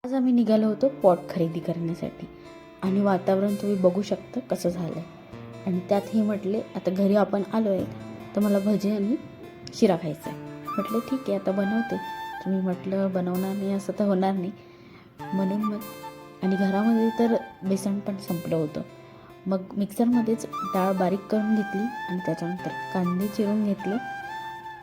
आज आम्ही निघालो होतो पॉट खरेदी करण्यासाठी आणि वातावरण तुम्ही बघू शकता कसं झालं आहे. आणि त्यातही म्हटले आता घरी आपण आलो आहे तर मला भजी आणि शिरा खायचा आहे. म्हटलं ठीक आहे आता बनवते. तुम्ही म्हटलं बनवणार नाही असं तर होणार नाही म्हणून मग आणि घरामध्ये तर बेसन पण संपलं होतं. मग मिक्सरमध्येच डाळ बारीक करून घेतली आणि त्याच्यानंतर कांदे चिरून घेतले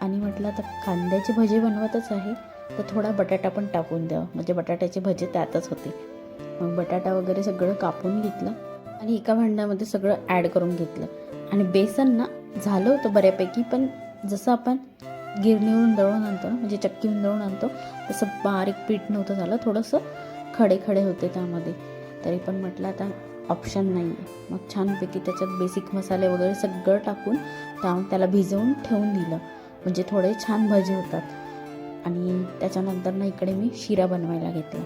आणि म्हटलं आता कांद्याची भजी बनवतच आहे तर थोडा बटाटा पण टाकून द्यावं म्हणजे बटाट्याचे भजे त्यातच होते. मग बटाटा वगैरे सगळं कापून घेतलं आणि एका भांड्यामध्ये सगळं ॲड करून घेतलं आणि बेसन ना झालं होतं बऱ्यापैकी, पण जसं आपण गिरणीवरून दळून आणतो ना म्हणजे चक्कीवरून दळून आणतो तसं बारीक पीठ नव्हतं झालं, थोडंसं खडे खडे होते त्यामध्ये. तरी पण म्हटलं आता ऑप्शन नाही आहे. मग छानपैकी त्याच्यात बेसिक मसाले वगैरे सगळं टाकून त्याला भिजवून ठेवून दिलं म्हणजे थोडे छान भजे होतात. आणि त्याच्यानंतर ना इकडे मी शिरा बनवायला घेतला.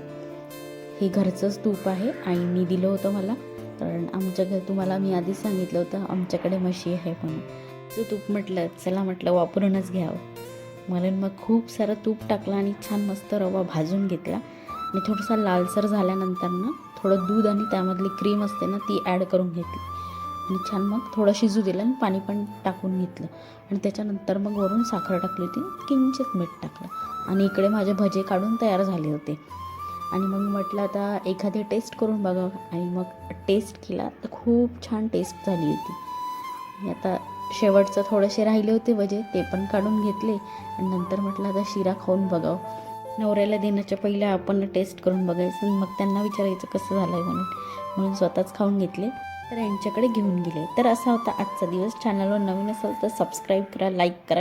हे घरचंच तूप आहे, आईंनी दिलं होतं मला, कारण आमच्या घर तुम्हाला मी आधीच सांगितलं होतं आमच्याकडे म्हशी आहे म्हणून. जो तूप म्हटलं चला म्हटलं वापरूनच घ्यावं म्हणून मग खूप सारं तूप टाकलं आणि छान मस्त रवा भाजून घेतला आणि थोडासा लालसर झाल्यानंतर ना थोडं दूध आणि त्यामधली क्रीम असते ना ती ॲड करून घेतली आणि छान मग थोडं शिजू दिलं आणि पाणी पण टाकून घेतलं आणि त्याच्यानंतर मग वरून साखर टाकली होती, किंचित मीठ टाकलं आणि इकडे माझे भजे काढून तयार झाले होते. आणि मग म्हटलं आता एखादी टेस्ट करून बघावं आणि मग टेस्ट केला तर खूप छान टेस्ट झाली होती. आणि आता शेवटचं थोडेसे राहिले होते भजे ते पण काढून घेतले आणि नंतर म्हटलं आता शिरा खाऊन बघावं. नवऱ्याला देण्याच्या पहिले आपण टेस्ट करून बघायचं आणि मग त्यांना विचारायचं कसं झालं आहे म्हणून स्वतःच खाऊन घेतले तर यांच्याकडे घेऊन गेले. तर असा होता आजचा दिवस. चॅनलवर नवीन असेल तर सबस्क्राईब करा, लाईक करा.